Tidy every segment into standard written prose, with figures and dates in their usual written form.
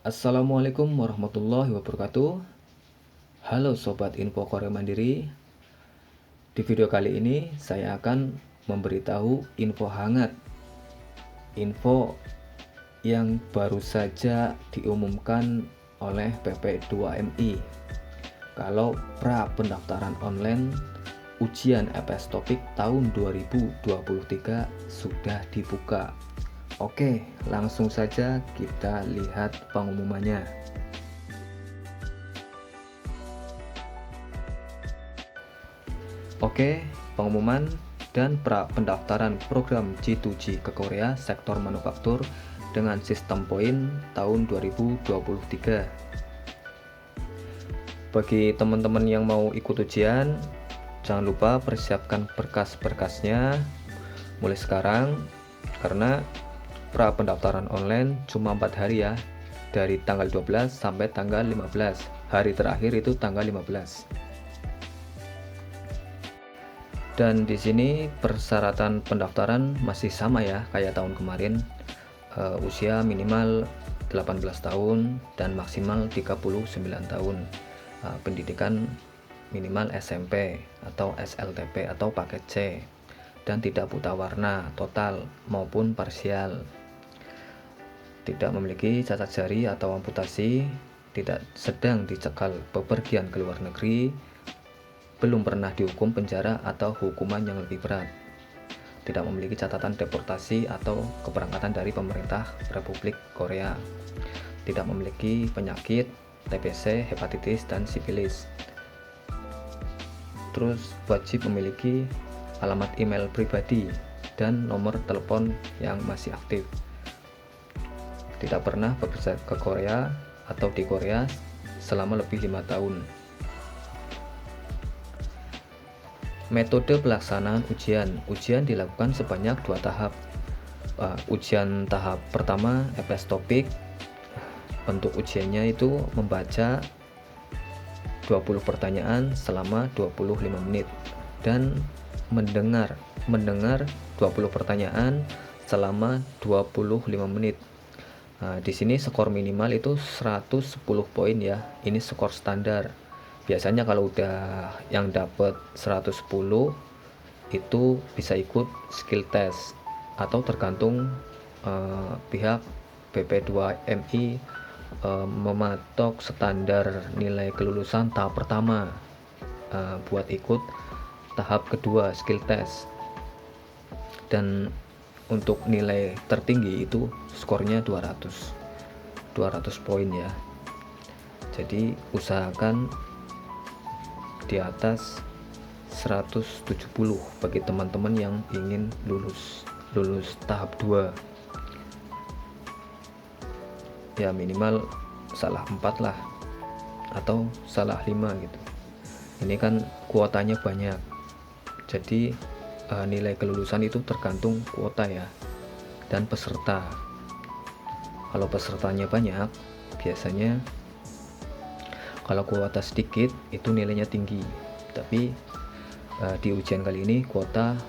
Assalamualaikum warahmatullahi wabarakatuh. Halo Sobat Info Korea Mandiri. Di video kali ini saya akan memberitahu info hangat. Info yang baru saja diumumkan oleh PP2MI. Kalau pra pendaftaran online ujian EPS Topik tahun 2023 sudah dibuka. Oke, langsung saja kita lihat pengumumannya. Oke, pengumuman dan pra pendaftaran program G2G ke Korea sektor manufaktur dengan sistem poin tahun 2023. Bagi teman-teman yang mau ikut ujian, jangan lupa persiapkan berkas-berkasnya mulai sekarang, karena pra pendaftaran online cuma 4 hari ya, dari tanggal 12 sampai tanggal 15. Hari terakhir itu tanggal 15. Dan di sini persyaratan pendaftaran masih sama ya, kayak tahun kemarin. Usia minimal 18 tahun dan maksimal 39 tahun. Pendidikan minimal SMP atau SLTP atau paket C, dan tidak buta warna total maupun parsial, tidak memiliki cacat jari atau amputasi, tidak sedang dicekal bepergian ke luar negeri, belum pernah dihukum penjara atau hukuman yang lebih berat, tidak memiliki catatan deportasi atau keberangkatan dari pemerintah Republik Korea, tidak memiliki penyakit TBC, hepatitis, dan sifilis. Terus wajib memiliki alamat email pribadi dan nomor telepon yang masih aktif. Tidak pernah bekerja ke Korea atau di Korea selama lebih 5 tahun. Metode pelaksanaan ujian dilakukan sebanyak 2 tahap. Ujian tahap pertama EPS Topik. Bentuk ujiannya itu membaca 20 pertanyaan selama 25 menit dan mendengar 20 pertanyaan selama 25 menit. Di sini skor minimal itu 110 poin ya. Ini skor standar. Biasanya kalau udah yang dapat 110 itu bisa ikut skill test, atau tergantung pihak PP2MI mematok standar nilai kelulusan tahap pertama buat ikut tahap kedua skill test. Dan untuk nilai tertinggi itu skornya 200 poin ya. Jadi usahakan di atas 170 bagi teman-teman yang ingin lulus tahap 2 ya, minimal salah 4 lah atau salah 5 gitu. Ini kan kuotanya banyak, jadi nilai kelulusan itu tergantung kuota ya dan peserta. Kalau pesertanya banyak, biasanya kalau kuota sedikit itu nilainya tinggi. Tapi di ujian kali ini kuota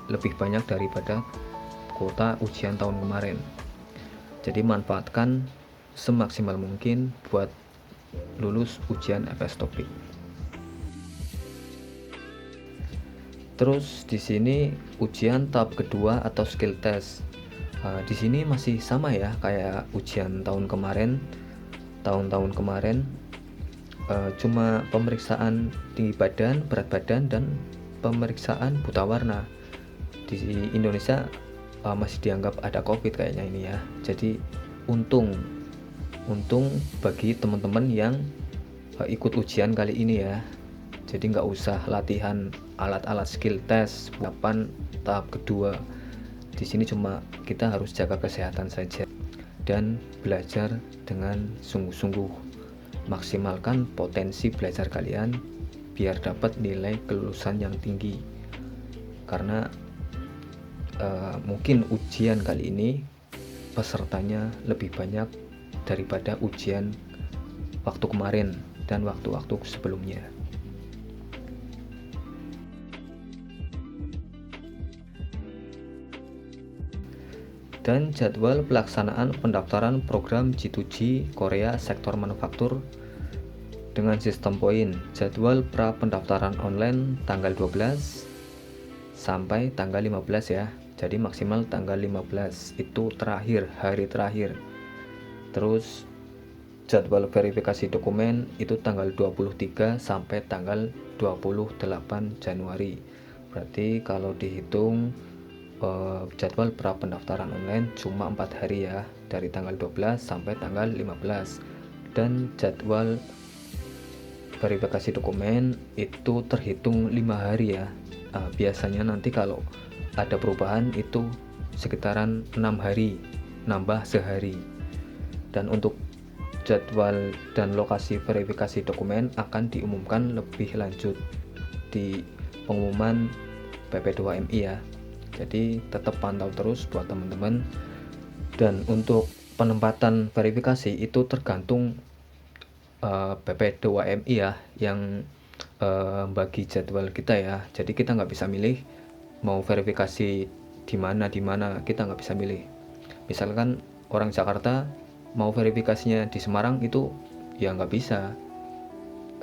lebih banyak daripada kuota ujian tahun kemarin. Jadi manfaatkan semaksimal mungkin buat lulus ujian EPS Topik. Terus di sini ujian tahap kedua atau skill test. Di sini masih sama ya kayak ujian tahun kemarin. Tahun-tahun kemarin cuma pemeriksaan tinggi badan, berat badan, dan pemeriksaan buta warna. Di Indonesia masih dianggap ada COVID kayaknya ini ya. Jadi untung bagi teman-teman yang ikut ujian kali ini ya. Jadi nggak usah latihan alat-alat skill test 8 tahap kedua. Di sini cuma kita harus jaga kesehatan saja dan belajar dengan sungguh-sungguh. Maksimalkan potensi belajar kalian biar dapat nilai kelulusan yang tinggi. Karena mungkin ujian kali ini pesertanya lebih banyak daripada ujian waktu kemarin dan waktu-waktu sebelumnya. dan jadwal pelaksanaan pendaftaran program G2G Korea sektor manufaktur dengan sistem poin. Jadwal pra pendaftaran online tanggal 12 sampai tanggal 15 ya. Jadi maksimal tanggal 15 itu terakhir, hari terakhir. Terus jadwal verifikasi dokumen itu tanggal 23 sampai tanggal 28 Januari. Berarti kalau dihitung jadwal pra pendaftaran online cuma 4 hari ya, dari tanggal 12 sampai tanggal 15. Dan jadwal verifikasi dokumen itu terhitung 5 hari ya. Biasanya nanti kalau ada perubahan itu sekitaran 6 hari, nambah sehari. Dan untuk jadwal dan lokasi verifikasi dokumen akan diumumkan lebih lanjut di pengumuman PP2MI ya. Jadi tetap pantau terus buat teman-teman. Dan untuk penempatan verifikasi itu tergantung PP2MI ya, yang bagi jadwal kita ya. Jadi kita nggak bisa milih mau verifikasi di mana kita nggak bisa milih. Misalkan orang Jakarta mau verifikasinya di Semarang itu ya nggak bisa.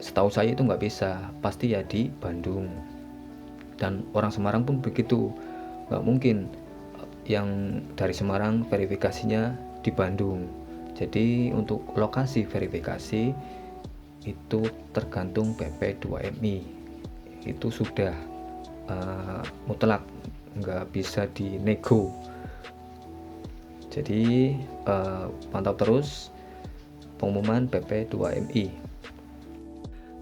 Setahu saya itu nggak bisa, pasti ya di Bandung. Dan orang Semarang pun begitu, nggak mungkin yang dari Semarang verifikasinya di Bandung. Jadi untuk lokasi verifikasi itu tergantung PP2MI, itu sudah mutlak, nggak bisa dinego. Jadi pantau terus pengumuman PP2MI.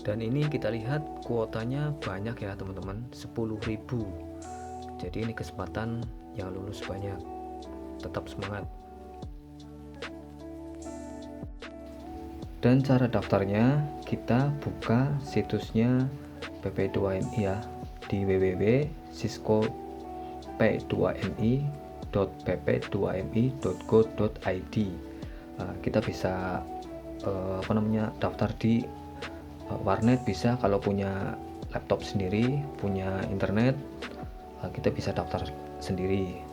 Dan ini kita lihat kuotanya banyak ya teman-teman, 10.000. Jadi ini kesempatan yang lulus banyak. Tetap semangat. Dan cara daftarnya kita buka situsnya PP2MI ya, di www.pp2mi.pp2mi.go.id. Kita bisa daftar di warnet, bisa kalau punya laptop sendiri, punya internet, kita bisa daftar sendiri.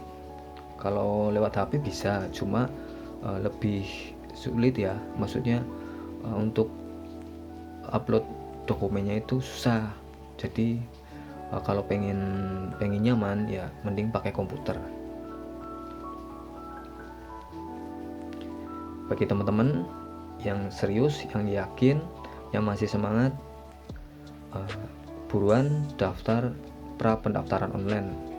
Kalau lewat HP bisa, cuma lebih sulit ya, maksudnya untuk upload dokumennya itu susah. Jadi kalau pengen nyaman ya mending pakai komputer. Bagi teman-teman yang serius, yang yakin, yang masih semangat, buruan daftar pra pendaftaran online.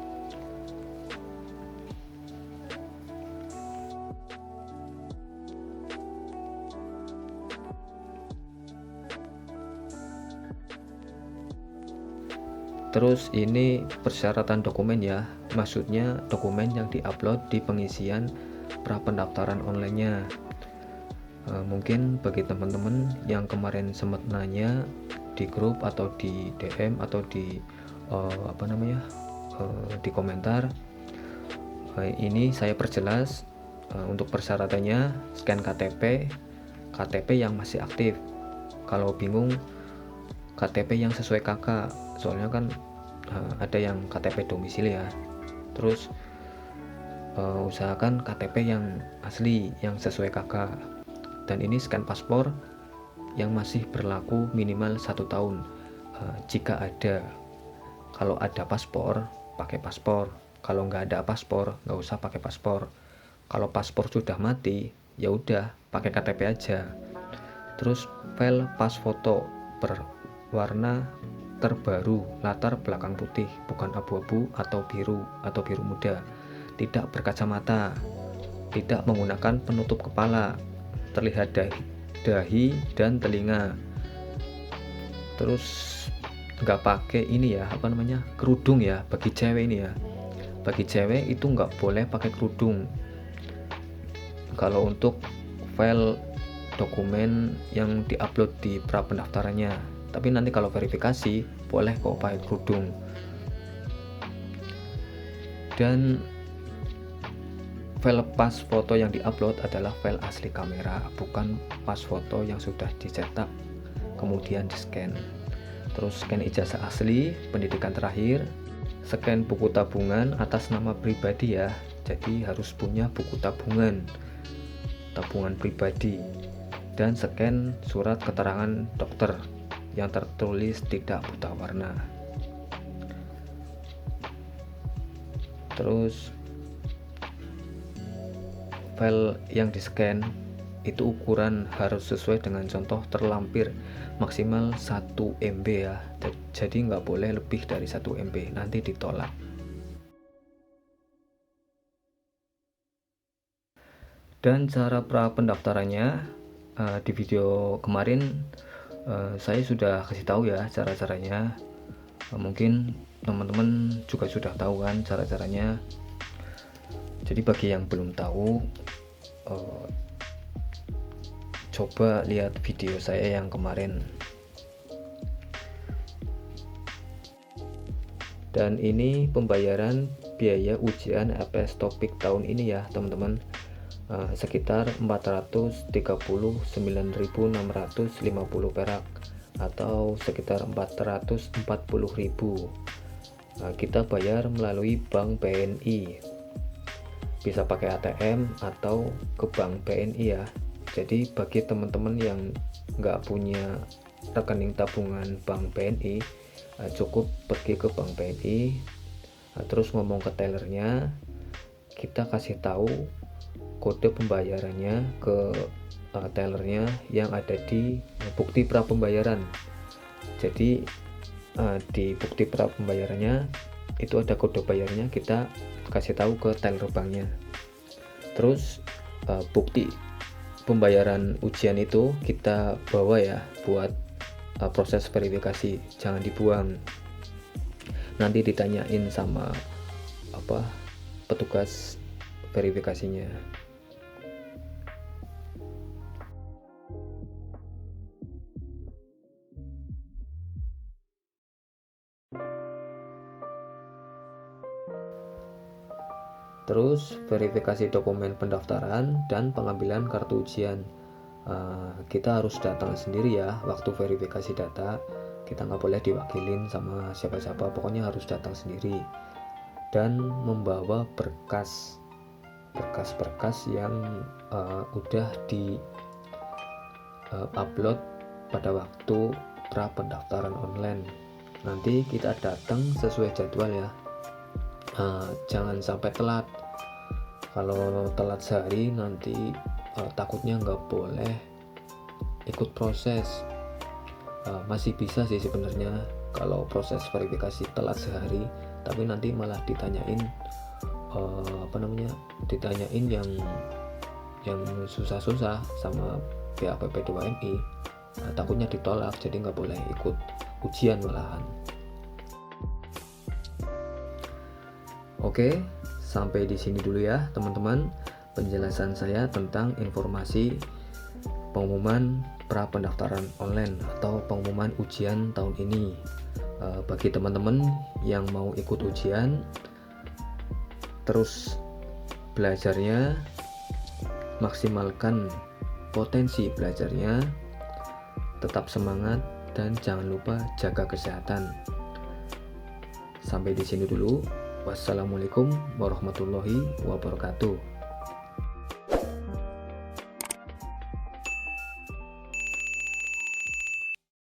Terus ini persyaratan dokumen ya, maksudnya dokumen yang diupload di pengisian pra pendaftaran online-nya. Mungkin bagi teman-teman yang kemarin sempat nanya di grup atau di DM atau di di komentar, ini saya perjelas. Untuk persyaratannya scan KTP yang masih aktif. Kalau bingung, KTP yang sesuai KK, soalnya kan ada yang KTP domisili ya. Terus usahakan KTP yang asli, yang sesuai KK. Dan ini scan paspor yang masih berlaku minimal 1 tahun jika ada. Kalau ada paspor, pakai paspor. Kalau nggak ada paspor, nggak usah pakai paspor. Kalau paspor sudah mati, ya udah pakai KTP aja. Terus file pas foto berwarna terbaru, latar belakang putih, bukan abu-abu atau biru muda. Tidak berkacamata, tidak menggunakan penutup kepala, terlihat dahi dan telinga. Terus nggak pakai ini ya, kerudung ya. Bagi cewek ini ya, bagi cewek itu nggak boleh pakai kerudung kalau untuk file dokumen yang diupload di pra pendaftarannya. Tapi nanti kalau verifikasi boleh kok pakai kerudung. Dan file pas foto yang diupload adalah file asli kamera, bukan pas foto yang sudah dicetak kemudian di scan. Terus scan ijazah asli, pendidikan terakhir, scan buku tabungan atas nama pribadi ya. Jadi harus punya buku tabungan pribadi, dan scan surat keterangan dokter yang tertulis tidak buta warna. Terus file yang di-scan itu ukuran harus sesuai dengan contoh terlampir, maksimal 1 MB ya. Jadi nggak boleh lebih dari 1 MB, nanti ditolak. Dan cara pra pendaftarannya di video kemarin saya sudah kasih tahu ya cara-caranya. Mungkin teman-teman juga sudah tahu kan cara-caranya. Jadi bagi yang belum tahu, coba lihat video saya yang kemarin. Dan ini pembayaran biaya ujian APS Topik tahun ini ya teman-teman, sekitar 439.650 perak atau sekitar 440.000. Kita bayar melalui Bank BNI, bisa pakai ATM atau ke Bank BNI ya. Jadi bagi teman-teman yang nggak punya rekening tabungan Bank BNI, cukup pergi ke Bank BNI, terus ngomong ke tellernya, kita kasih tahu kode pembayarannya ke tellernya yang ada di bukti pra pembayaran. Jadi di bukti pra pembayarannya itu ada kode bayarnya, kita kasih tahu ke teller banknya. Terus bukti pembayaran ujian itu kita bawa ya buat proses verifikasi, jangan dibuang. Nanti ditanyain sama petugas verifikasinya. Terus verifikasi dokumen pendaftaran dan pengambilan kartu ujian. Kita harus datang sendiri ya waktu verifikasi data. Kita nggak boleh diwakilin sama siapa-siapa, pokoknya harus datang sendiri. Dan membawa berkas yang udah di upload pada waktu pra pendaftaran online. Nanti kita datang sesuai jadwal ya. Jangan sampai telat. Kalau telat sehari nanti takutnya nggak boleh ikut proses. Masih bisa sih sebenarnya kalau proses verifikasi telat sehari, tapi nanti malah ditanyain ditanyain yang susah-susah sama pihak PP2MI. Takutnya ditolak, jadi nggak boleh ikut ujian malahan. Oke, sampai di sini dulu ya teman-teman penjelasan saya tentang informasi pengumuman pra pendaftaran online atau pengumuman ujian tahun ini. Bagi teman-teman yang mau ikut ujian, terus belajarnya, maksimalkan potensi belajarnya, tetap semangat dan jangan lupa jaga kesehatan. Sampai di sini dulu. Wassalamualaikum warahmatullahi wabarakatuh.